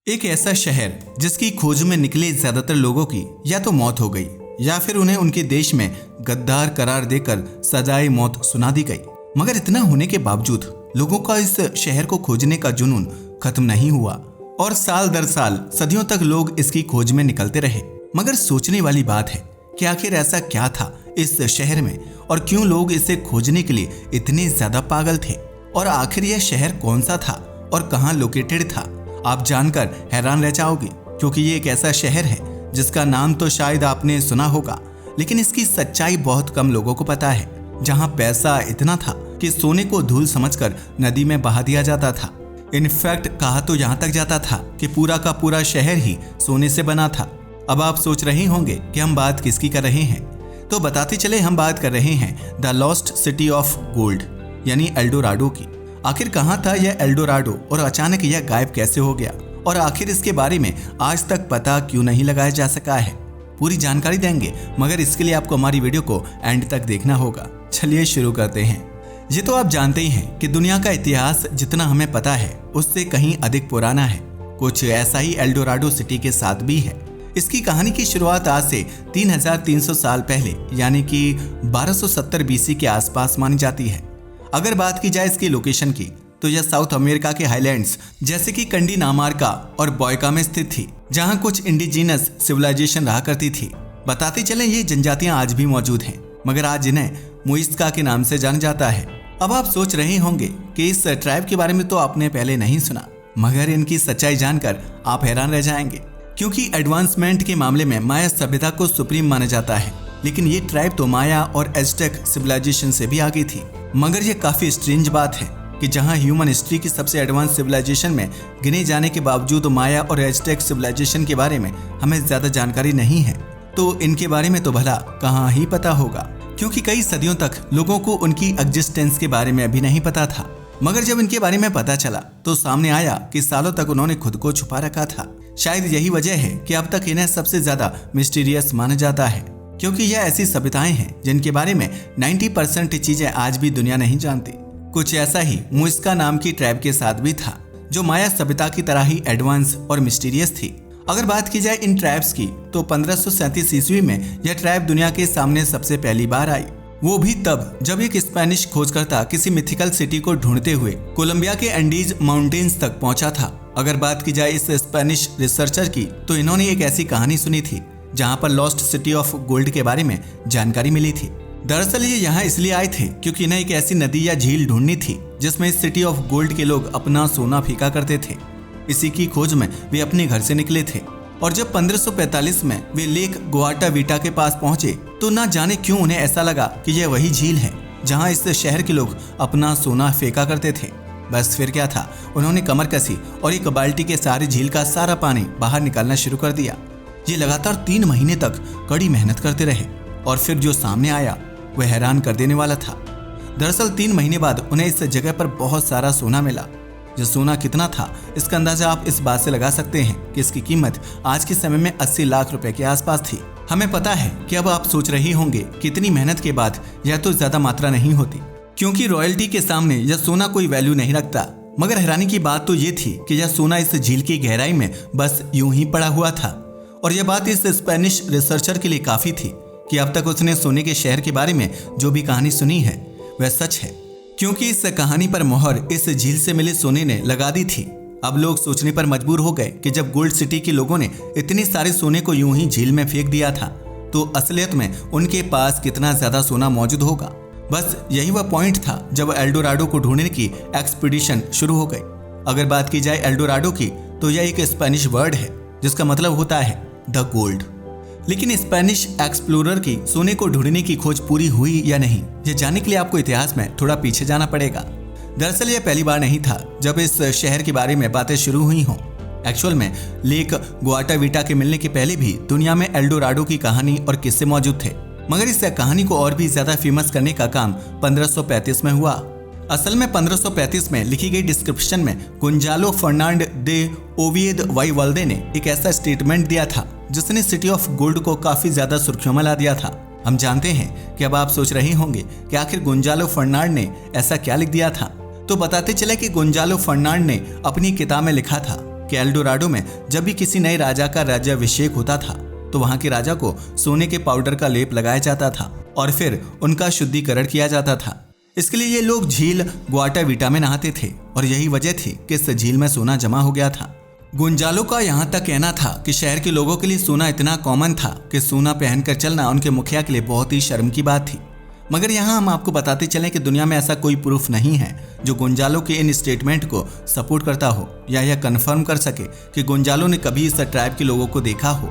एक ऐसा शहर जिसकी खोज में निकले ज्यादातर लोगों की या तो मौत हो गई या फिर उन्हें उनके देश में गद्दार करार देकर सजाए मौत सुना दी गई। मगर इतना होने के बावजूद लोगों का इस शहर को खोजने का जुनून खत्म नहीं हुआ और साल दर साल सदियों तक लोग इसकी खोज में निकलते रहे। मगर सोचने वाली बात है कि आखिर ऐसा क्या था इस शहर में और क्यों लोग इसे खोजने के लिए इतने ज्यादा पागल थे, और आखिर यह शहर कौन सा था और कहाँ लोकेटेड था। आप जानकर हैरान रह जाओगे, क्योंकि ये एक ऐसा शहर है जिसका नाम तो शायद आपने सुना होगा, लेकिन इसकी सच्चाई बहुत कम लोगों को पता है। जहां पैसा इतना था कि सोने को धूल समझकर नदी में बहा दिया जाता था। इनफैक्ट कहा तो यहां तक जाता था कि पूरा का पूरा शहर ही सोने से बना था। अब आप सोच रहे होंगे कि हम बात किसकी कर रहे हैं, तो बताते चले हम बात कर रहे हैं the lost city of gold यानी एल्डोराडो की। आखिर कहाँ था यह एल्डोराडो और अचानक यह गायब कैसे हो गया, और आखिर इसके बारे में आज तक पता क्यों नहीं लगाया जा सका है, पूरी जानकारी देंगे। मगर इसके लिए आपको हमारी वीडियो को एंड तक देखना होगा। चलिए शुरू करते हैं। ये तो आप जानते ही हैं कि दुनिया का इतिहास जितना हमें पता है उससे कहीं अधिक पुराना है। कुछ ऐसा ही एल्डोराडो सिटी के साथ भी है। इसकी कहानी की शुरुआत आज से 3300 साल पहले यानी कि 1270 बीसी के आसपास मानी जाती है। अगर बात की जाए इसकी लोकेशन की, तो यह साउथ अमेरिका के हाईलैंड्स जैसे कि कंडीनामार्का और बॉयका में स्थित थी, जहां कुछ इंडिजिनस सिविलाइजेशन रहा करती थी। बताते चलें ये जनजातियां आज भी मौजूद हैं, मगर आज इन्हें मुइस्का के नाम से जाना जाता है। अब आप सोच रहे होंगे कि इस ट्राइब के बारे में तो आपने पहले नहीं सुना, मगर इनकी सच्चाई जानकर आप हैरान रह जाएंगे, क्योंकि एडवांसमेंट के मामले में माया सभ्यता को सुप्रीम माना जाता है, लेकिन ये ट्राइब तो माया और एज़टेक सिविलाइजेशन से भी आगे थी। मगर ये काफी स्ट्रेंज बात है कि जहां ह्यूमन हिस्ट्री की सबसे एडवांस सिविलाइजेशन में गिने जाने के बावजूद माया और एज़टेक सिविलाइजेशन के बारे में हमें ज्यादा जानकारी नहीं है, तो इनके बारे में तो भला कहाँ ही पता होगा, क्योंकि कई सदियों तक लोगों को उनकी एग्जिस्टेंस के बारे में अभी नहीं पता था। मगर जब इनके बारे में पता चला तो सामने आया कि सालों तक उन्होंने खुद को छुपा रखा था। शायद यही वजह है कि अब तक इन्हें सबसे ज्यादा मिस्टीरियस माना जाता है, क्योंकि यह ऐसी सभ्यताएं हैं जिनके बारे में 90% चीजें आज भी दुनिया नहीं जानती। कुछ ऐसा ही मुइस्का नाम की ट्राइब के साथ भी था, जो माया सभ्यता की तरह ही एडवांस और मिस्टीरियस थी। अगर बात की जाए इन ट्राइब्स की, तो 1537 ईस्वी में यह ट्राइब दुनिया के सामने सबसे पहली बार आई, वो भी तब जब एक स्पेनिश खोजकर्ता किसी मिथिकल सिटी को ढूंढते हुए कोलंबिया के एंडीज माउंटेन्स तक पहुंचा था। अगर बात की जाए इस स्पेनिश रिसर्चर की, तो इन्होंने एक ऐसी कहानी सुनी थी जहां पर लॉस्ट सिटी ऑफ गोल्ड के बारे में जानकारी मिली थी। दरअसल ये यहाँ इसलिए आए थे क्योंकि इन्हें एक ऐसी नदी या झील ढूंढनी थी जिसमें इस सिटी ऑफ गोल्ड के लोग अपना सोना फेंका करते थे। इसी की खोज में वे अपने घर से निकले थे, और जब 1545 में वे लेक गुआटाविटा के पास पहुंचे तो ना जाने क्यों उन्हें ऐसा लगा कि यह वही झील है जहां इस शहर के लोग अपना सोना फेंका करते थे। बस फिर क्या था, उन्होंने कमर कसी और एक बाल्टी के सहारे झील का सारा पानी बाहर निकालना शुरू कर दिया। ये लगातार 3 महीने तक कड़ी मेहनत करते रहे, और फिर जो सामने आया वह हैरान कर देने वाला था। दरअसल 3 महीने बाद उन्हें इस जगह पर बहुत सारा सोना मिला। जो सोना कितना था इसका अंदाजा आप इस बात से लगा सकते हैं कि इसकी कीमत आज के समय में 80 लाख रुपए के आसपास थी। हमें पता है कि अब आप सोच रहे होंगे कि इतनी मेहनत के बाद यह तो ज्यादा मात्रा नहीं होती, क्योंकि रॉयल्टी के सामने यह सोना कोई वैल्यू नहीं रखता। मगर हैरानी की बात तो ये थी कि यह सोना इस झील की गहराई में बस यूं ही पड़ा हुआ था, और यह बात इस स्पेनिश रिसर्चर के लिए काफी थी कि अब तक उसने सोने के शहर के बारे में जो भी कहानी सुनी है वह सच है, क्योंकि इस कहानी पर मोहर इस झील से मिले सोने ने लगा दी थी। अब लोग सोचने पर मजबूर हो गए कि जब गोल्ड सिटी के लोगों ने इतने सारे सोने को यूं ही झील में फेंक दिया था, तो असलियत में उनके पास कितना ज्यादा सोना मौजूद होगा। बस यही वह पॉइंट था जब एल्डोराडो को ढूंढने की एक्सपीडिशन शुरू हो गई। अगर बात की जाए एल्डोराडो की, तो यह एक स्पेनिश वर्ड है जिसका मतलब होता है द गोल्ड। लेकिन स्पेनिश एक्सप्लोरर की सोने को ढूंढने की खोज पूरी हुई या नहीं, ये जानने के लिए आपको इतिहास में थोड़ा पीछे जाना पड़ेगा। दरअसल यह पहली बार नहीं था जब इस शहर के बारे में बातें शुरू हुई हों। एक्चुअल में लेक गुआटाविटा के मिलने के पहले भी दुनिया में एल्डोराडो की कहानी और किस्से मौजूद थे, मगर इस कहानी को और भी ज्यादा फेमस करने का काम 1535 में हुआ। असल में 1535 में लिखी गई डिस्क्रिप्शन में गोंजालो फर्नांड दे ओविएद वाई वाल्दे ने एक ऐसा स्टेटमेंट दिया था जिसने सिटी ऑफ गोल्ड को काफी ज्यादा सुर्खियों में ला दिया था। हम जानते हैं कि अब आप सोच रहे होंगे कि आखिर गोंजालो फर्नांड ने ऐसा क्या लिख दिया था, तो बताते चले कि गोंजालो फर्नांड ने अपनी किताब में लिखा था कि एल्डोराडो में जब भी किसी नए राजा का राज्याभिषेक होता था तो वहां के राजा को सोने के पाउडर का लेप लगाया जाता था और फिर उनका शुद्धिकरण किया जाता था। इसके लिए ये लोग झील ग्वाटाविटा में नहाते थे और यही वजह थी कि इस झील में सोना जमा हो गया था। गोंजालो का यहाँ तक कहना था कि शहर के लोगों के लिए सोना इतना कॉमन था कि सोना पहनकर चलना उनके मुखिया के लिए बहुत ही शर्म की बात थी। मगर यहाँ हम आपको बताते चलें कि दुनिया में ऐसा कोई प्रूफ नहीं है जो गोंजालो के इन स्टेटमेंट को सपोर्ट करता हो या यह कन्फर्म कर सके कि गोंजालो ने कभी इस ट्राइब के लोगों को देखा हो।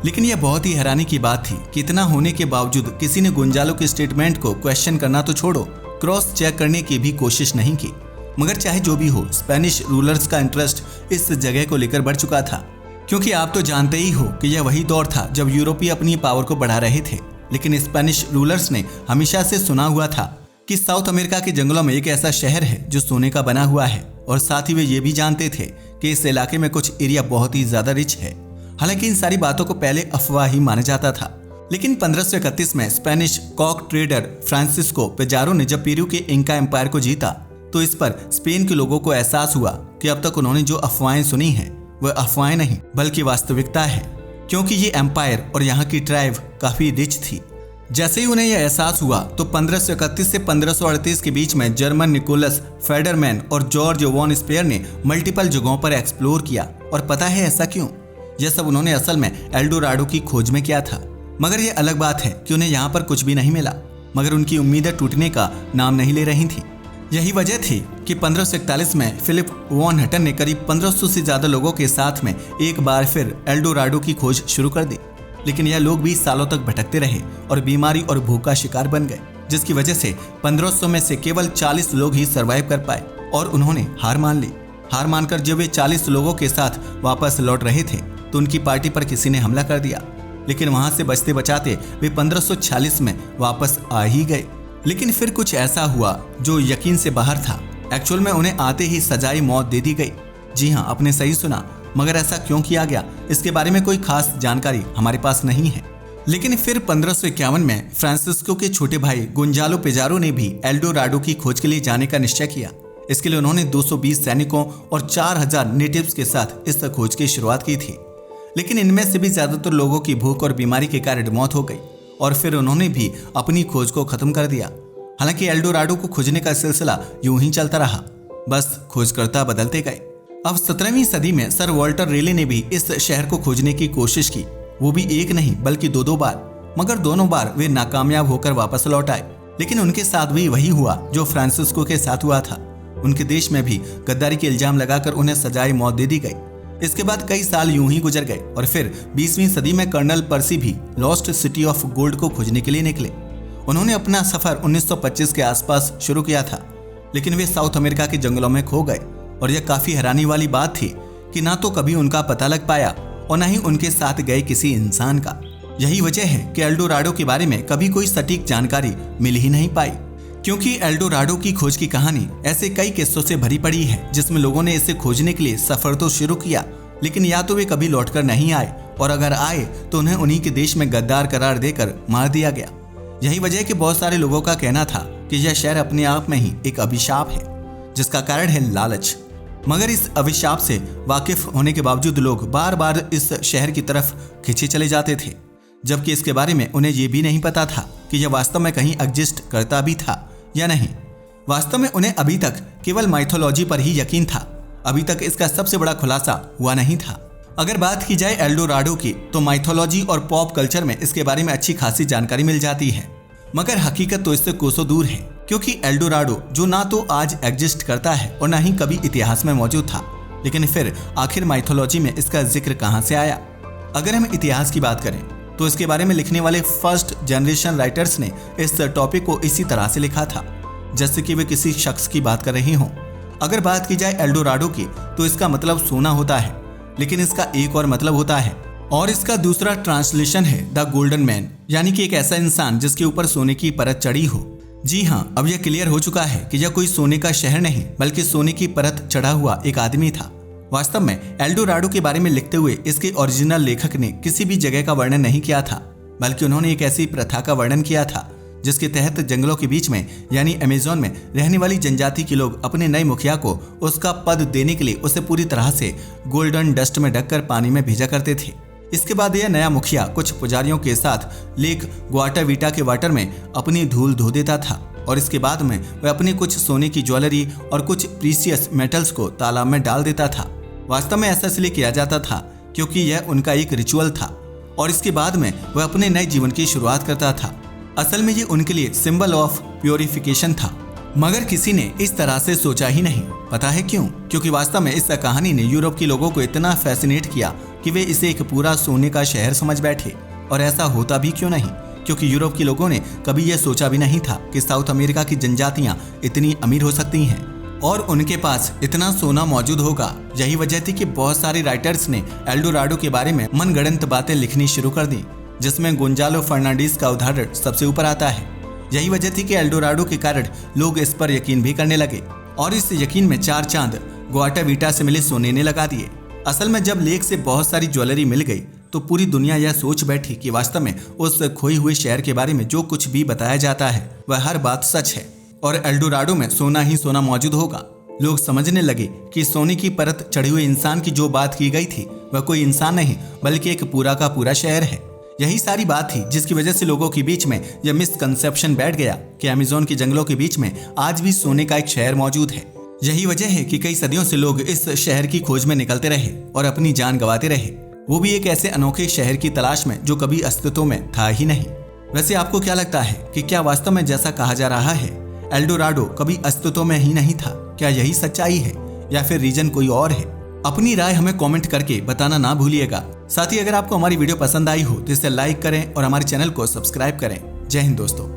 लेकिन यह बहुत ही हैरानी की बात थी कि इतना होने के बावजूद किसी ने गोंजालो के स्टेटमेंट को क्वेश्चन करना तो छोड़ो, क्रॉस चेक करने की भी कोशिश नहीं की। मगर चाहे जो भी हो, स्पेनिश रूलर्स का इंटरेस्ट इस जगह को लेकर बढ़ चुका था, क्योंकि आप तो जानते ही हो कि यह वही दौर था जब यूरोपीय अपनी पावर को बढ़ा रहे थे। लेकिन स्पेनिश रूलर्स ने हमेशा से सुना हुआ था कि साउथ अमेरिका के जंगलों में एक ऐसा शहर है जो सोने का बना हुआ है, और साथ ही वे ये भी जानते थे कि इस इलाके में कुछ एरिया बहुत ही ज्यादा रिच है। हालांकि इन सारी बातों को पहले अफवाह ही माना जाता था। लेकिन 1531 में स्पेनिश कॉक ट्रेडर फ्रांसिस्को पिजारो ने जब पेरू के इंका एम्पायर को जीता तो इस पर स्पेन के लोगों को एहसास हुआ कि अब तक उन्होंने जो अफवाहें सुनी हैं वह अफवाहें नहीं बल्कि वास्तविकता है, क्योंकि ये एम्पायर और यहाँ की ट्राइब काफी रिच थी। जैसे ही उन्हें यह एहसास हुआ तो 1531 से 1538 के बीच में जर्मन निकोलस फेडरमैन और जॉर्ज वॉन स्पेयर ने मल्टीपल जगहों पर एक्सप्लोर किया। और पता है ऐसा क्यों? यह सब उन्होंने असल में एल्डोराडो की खोज में किया था। मगर यह अलग बात है कि उन्हें यहाँ पर कुछ भी नहीं मिला, मगर उनकी उम्मीदें टूटने का नाम नहीं ले रही थी। यही वजह थी कि 1541 में फिलिप वॉन हटन ने करीब 1500 से ज्यादा लोगों के साथ में एक बार फिर एल्डोराडो की खोज शुरू कर दी। लेकिन यह लोग 20 सालों तक भटकते रहे और बीमारी और भूख का शिकार बन गए, जिसकी वजह से 1500 में से केवल 40 लोग ही सरवाइव कर पाए और उन्होंने हार मान ली। हार मानकर जब वे 40 लोगों के साथ वापस लौट रहे थे तो उनकी पार्टी पर किसी ने हमला कर दिया। लेकिन वहां से बचते बचाते वे 1546 में वापस आ ही गए। लेकिन फिर कुछ ऐसा हुआ जो यकीन से बाहर था। एक्चुअल में उन्हें आते ही सजाई मौत दे दी गई। जी हाँ, आपने सही सुना। मगर ऐसा क्यों किया गया, इसके बारे में कोई खास जानकारी हमारे पास नहीं है। लेकिन फिर 1551 में फ्रांसिस्को के छोटे भाई गोंजालो पिजारो ने भी एल्डोराडो की खोज के लिए जाने का निश्चय किया। इसके लिए उन्होंने 220 सैनिकों और 4000 नेटिव्स के साथ इस खोज की शुरुआत की थी। लेकिन इनमें से भी ज्यादातर लोगों की भूख और बीमारी के कारण मौत हो गई और फिर उन्होंने भी अपनी खोज को खत्म कर दिया। हालांकि एल्डोराडो को खोजने का सिलसिला यूं ही चलता रहा, बस खोजकर्ता बदलते गए। अब 17वीं सदी में सर वॉल्टर रेले ने भी इस शहर को खोजने की कोशिश की, वो भी एक नहीं बल्कि दो बार। मगर दोनों बार वे नाकामयाब होकर वापस लौट आए। लेकिन उनके साथ भी वही हुआ जो फ्रांसिस्को के साथ हुआ था। उनके देश में भी गद्दारी के इल्जाम लगाकर उन्हें सजाए मौत दे दी गई। इसके बाद कई साल यूं ही गुजर गए और फिर 20वीं सदी में कर्नल पर्सी भी लॉस्ट सिटी ऑफ गोल्ड को खोजने के लिए निकले। उन्होंने अपना सफर 1925 के आसपास शुरू किया था, लेकिन वे साउथ अमेरिका के जंगलों में खो गए। और यह काफी हैरानी वाली बात थी कि ना तो कभी उनका पता लग पाया और न ही उनके साथ गए किसी इंसान का। यही वजह है कि एल्डोराडो के बारे में कभी कोई सटीक जानकारी मिल ही नहीं पाई, क्योंकि एल्डोराडो की खोज की कहानी ऐसे कई किस्सों से भरी पड़ी है जिसमें लोगों ने इसे खोजने के लिए सफर तो शुरू किया, लेकिन या तो वे कभी लौटकर नहीं आए और अगर आए तो उन्हें उन्हीं के देश में गद्दार करार देकर मार दिया गया। यही वजह है कि बहुत सारे लोगों का कहना था कि यह शहर अपने आप में ही एक अभिशाप है, जिसका कारण है लालच। मगर इस अभिशाप से वाकिफ होने के बावजूद लोग बार बार इस शहर की तरफ खींचे चले जाते थे, जबकि इसके बारे में उन्हें यह भी नहीं पता था कि यह वास्तव में कहीं एग्जिस्ट करता भी था या नहीं। वास्तव में उन्हें अभी तक केवल माइथोलॉजी पर ही यकीन था। अभी तक इसका सबसे बड़ा खुलासा हुआ नहीं था। अगर बात की जाए एल्डोराडो की तो माइथोलॉजी और पॉप कल्चर में इसके बारे में अच्छी खासी जानकारी मिल जाती है, मगर हकीकत तो इससे कोसों दूर है। क्योंकि एल्डोराडो जो ना तो आज एग्जिस्ट करता है और ना ही कभी इतिहास में मौजूद था, लेकिन फिर आखिर माइथोलॉजी में इसका जिक्र कहां से आया? अगर हम इतिहास की बात करें तो इसके बारे में लिखने वाले फर्स्ट जनरेशन राइटर्स ने इस टॉपिक को इसी तरह से लिखा था जैसे कि वे किसी शख्स की बात कर रही हों। अगर बात की जाए एल्डोराडो की तो इसका मतलब सोना होता है, लेकिन इसका एक और मतलब होता है और इसका दूसरा ट्रांसलेशन है द गोल्डन मैन, यानी कि एक ऐसा इंसान जिसके ऊपर सोने की परत चढ़ी हो। जी हाँ, अब यह क्लियर हो चुका है कि यह कोई सोने का शहर नहीं बल्कि सोने की परत चढ़ा हुआ एक आदमी था। वास्तव में एल्डोराडो के बारे में लिखते हुए इसके ओरिजिनल लेखक ने किसी भी जगह का वर्णन नहीं किया था, बल्कि उन्होंने एक ऐसी प्रथा का वर्णन किया था जिसके तहत जंगलों के बीच में यानी अमेज़न में रहने वाली जनजाति के लोग अपने नए मुखिया को उसका पद देने के लिए उसे पूरी तरह से गोल्डन डस्ट में ढककर पानी में भेजा करते थे। इसके बाद यह नया मुखिया कुछ पुजारियों के साथ लेक ग्वाटाविटा के वाटर में अपनी धूल धो देता था और इसके बाद में वह अपनी कुछ सोने की ज्वेलरी और कुछ प्रीशियस मेटल्स को तालाब में डाल देता था। वास्तव में ऐसा इसलिए किया जाता था क्योंकि यह उनका एक रिचुअल था और इसके बाद में वह अपने नए जीवन की शुरुआत करता था। असल में ये उनके लिए सिंबल ऑफ प्योरिफिकेशन था, मगर किसी ने इस तरह से सोचा ही नहीं। पता है क्यों? क्योंकि वास्तव में इस कहानी ने यूरोप के लोगों को इतना फैसिनेट किया कि वे इसे एक पूरा सोने का शहर समझ बैठे। और ऐसा होता भी क्यों नहीं, क्योंकि यूरोप के लोगों ने कभी यह सोचा भी नहीं था कि साउथ अमेरिका की जनजातियां इतनी अमीर हो सकती हैं और उनके पास इतना सोना मौजूद होगा। यही वजह थी कि बहुत सारे राइटर्स ने एल्डोराडो के बारे में मनगढ़ंत बातें लिखनी शुरू कर दी, जिसमें गोंजालो फर्नांडीज का उदाहरण सबसे ऊपर आता है। यही वजह थी कि एल्डोराडो के कारण लोग इस पर यकीन भी करने लगे और इस यकीन में 4 चांद ग्वाटाविटा से मिले सोने ने लगा दिए। असल में जब लेक से बहुत सारी ज्वेलरी मिल गई तो पूरी दुनिया यह सोच बैठी कि वास्तव में उस खोए हुए शहर के बारे में जो कुछ भी बताया जाता है वह हर बात सच है और एल्डोराडो में सोना ही सोना मौजूद होगा। लोग समझने लगे कि सोने की परत चढ़े हुए इंसान की जो बात की गई थी वह कोई इंसान नहीं बल्कि एक पूरा का पूरा शहर है। यही सारी बात थी जिसकी वजह से लोगों के बीच में यह मिसकंसेप्शन बैठ गया कि अमेज़न के जंगलों के बीच में आज भी सोने का एक शहर मौजूद है। यही वजह है कि कई सदियों से लोग इस शहर की खोज में निकलते रहे और अपनी जान गंवाते रहे, वो भी एक ऐसे अनोखे शहर की तलाश में जो कभी अस्तित्व में था ही नहीं। वैसे आपको क्या लगता है कि क्या वास्तव में जैसा कहा जा रहा है एल्डोराडो कभी अस्तित्व में ही नहीं था? क्या यही सच्चाई है या फिर रीजन कोई और है? अपनी राय हमें कमेंट करके बताना ना भूलिएगा। साथ ही अगर आपको हमारी वीडियो पसंद आई हो तो इसे लाइक करें और हमारे चैनल को सब्सक्राइब करें। जय हिंद दोस्तों।